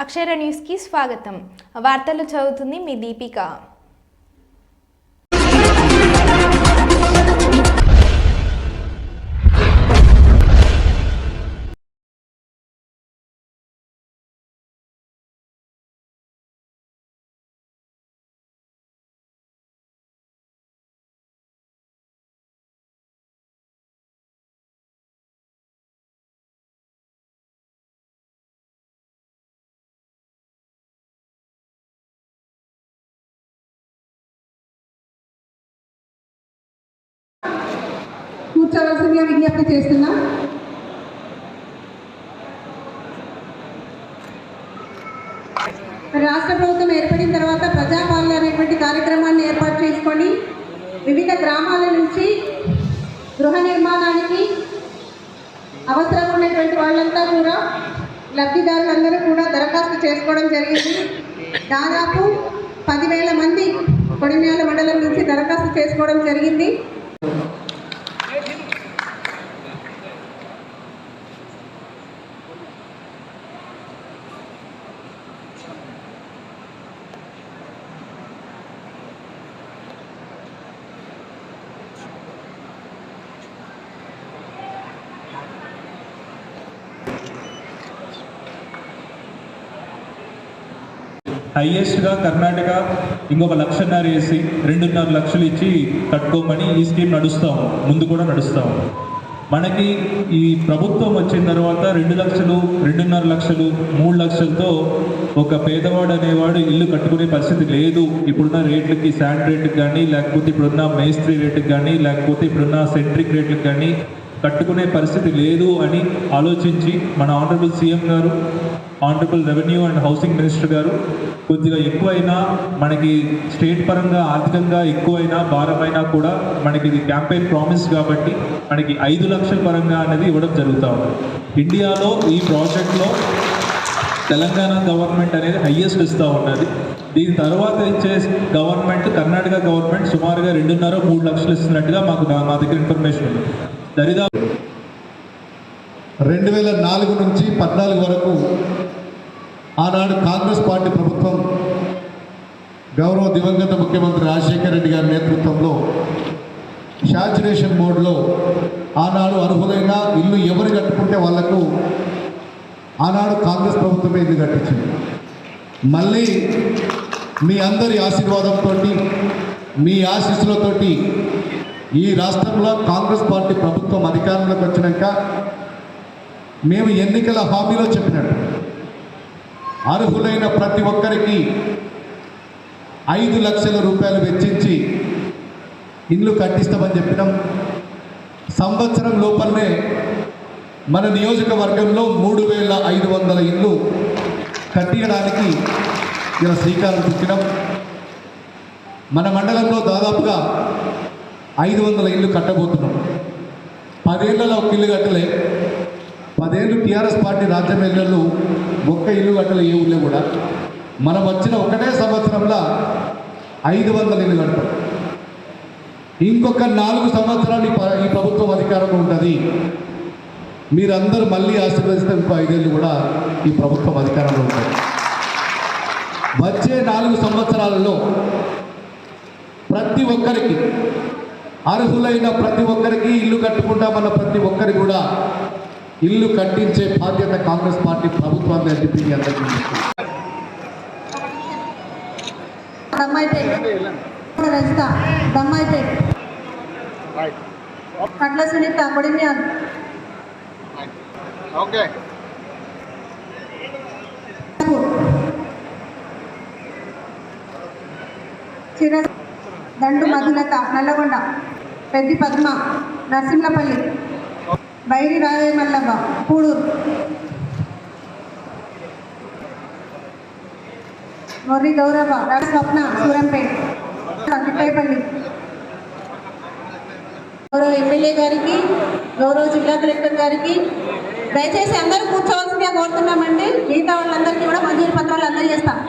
అక్షర న్యూస్కి స్వాగతం. వార్తలు చదువుతుంది మీ దీపిక. కూర్చోవలసిందిగా విజ్ఞప్తి చేస్తున్నా. రాష్ట్ర ప్రభుత్వం ఏర్పడిన తర్వాత ప్రజాపాలన అనేటువంటి కార్యక్రమాన్ని ఏర్పాటు చేసుకొని వివిధ గ్రామాల నుంచి గృహ నిర్మాణానికి అవసరం ఉన్నటువంటి వాళ్ళంతా కూడా లబ్ధిదారులందరూ కూడా దరఖాస్తు చేసుకోవడం జరిగింది. దాదాపు 10,000 మంది కొడిమ్యాల మండలం నుంచి దరఖాస్తు చేసుకోవడం జరిగింది. హైయెస్ట్గా కర్ణాటక ఇంకొక 1,50,000 వేసి 2.5 లక్షలు ఇచ్చి కట్టుకోమని ఈ స్కీమ్ నడుస్తాం, ముందు కూడా నడుస్తాం. మనకి ఈ ప్రభుత్వం వచ్చిన తర్వాత 2 లక్షలు, 2.5 లక్షలు, 3 లక్షలతో ఒక పేదవాడు అనేవాడు ఇల్లు కట్టుకునే పరిస్థితి లేదు. ఇప్పుడున్న రేట్లకి, శాండ్ రేట్కి కానీ, లేకపోతే ఇప్పుడున్న మేస్త్రీ రేట్కి కానీ, లేకపోతే ఇప్పుడున్న సెంట్రిక్ రేట్లకు కానీ కట్టుకునే పరిస్థితి లేదు అని ఆలోచించి మన ఆనరబుల్ సీఎం గారు, honourable revenue and housing minister గారు కొద్దిగా ఎక్కువైనా, మనకి స్టేట్ పరంగా ఆర్థికంగా ఎక్కువైనా భారమైనా కూడా మనకి ఇది క్యాంపెయిన్ ప్రామిస్ కాబట్టి మనకి 5 లక్షల పరంగా అనేది ఇవ్వడం జరుగుతూ ఉంది. ఇండియాలో ఈ ప్రాజెక్ట్లో తెలంగాణ గవర్నమెంట్ అనేది హైయెస్ట్ ఇస్తూ ఉన్నది. దీని తర్వాత ఇచ్చే గవర్నమెంట్ కర్ణాటక గవర్నమెంట్ సుమారుగా 2.5-3 లక్షలు ఇస్తున్నట్టుగా మా దగ్గర ఇన్ఫర్మేషన్ ఉంది. దరిదాపు 2004 నుంచి 14 వరకు ఆనాడు కాంగ్రెస్ పార్టీ ప్రభుత్వం గౌరవ దివంగత ముఖ్యమంత్రి రాజశేఖర రెడ్డి గారి నేతృత్వంలో శాచ్యురేషన్ మోడ్లో ఆనాడు అర్హులైన ఇల్లు ఎవరు కట్టుకుంటే వాళ్లకు ఆనాడు కాంగ్రెస్ ప్రభుత్వమే ఇల్లు కట్టించింది. మళ్ళీ మీ అందరి ఆశీర్వాదంతో, మీ ఆశీస్సులతోటి ఈ రాష్ట్రంలో కాంగ్రెస్ పార్టీ ప్రభుత్వం అధికారంలోకి వచ్చినాక మేము ఎన్నికల హామీలో చెప్పినట్టు అర్హులైన ప్రతి ఒక్కరికి 5 లక్షల రూపాయలు వెచ్చించి ఇల్లు కట్టిస్తామని చెప్పినాం. సంవత్సరం లోపలనే మన నియోజకవర్గంలో 3,500 ఇల్లు కట్టియడానికి ఇలా శ్రీకారం చుట్టినాం. మన మండలంలో దాదాపుగా 500 ఇల్లు కట్టబోతున్నాం. 10 ఏళ్లలో ఒక ఇల్లు కట్టలే. 10 ఏళ్ళు టీఆర్ఎస్ పార్టీ రాజ్యం ఏళ్ళు ఒక్క ఇల్లు కట్టలే ఏ ఊళ్ళో కూడా. మనం వచ్చిన ఒకటే సంవత్సరంలో 500 ఇల్లు కడతాం. ఇంకొక 4 సంవత్సరాలు ఈ ప్రభుత్వం అధికారంలో ఉంటుంది. మీరందరూ మళ్ళీ ఆశీర్వదిస్తే ఇంకో 5 ఏళ్ళు కూడా ఈ ప్రభుత్వం అధికారంలో ఉంటుంది. వచ్చే 4 సంవత్సరాలలో ప్రతి ఒక్కరికి, అర్హులైన ప్రతి ఒక్కరికి ఇల్లు కట్టుకుంటామన్న ప్రతి ఒక్కరి కూడా ఇల్లు కట్టించే బాధ్యత కాంగ్రెస్ పార్టీ ప్రభుత్వాన్ని అడ్డిపి అందరికీ. కట్ల సునీత కొడిమ్యాల్, దండు మధులత నల్లగొండ, పెద్ది పద్మ నరసింహపల్లి, బైరి రాయమల్లవ్వ పూడూరు, మొర్రి గౌరవ స్వప్న సూరంపేట, తిప్పైపల్లి. గౌరవ ఎమ్మెల్యే గారికి, గౌరవ జిల్లా కలెక్టర్ గారికి దయచేసి అందరూ కూర్చోవలసిందిగా కోరుతున్నామండి. మిగతా వాళ్ళందరికీ కూడా మంజూరు పత్రాలు అందజేస్తాం.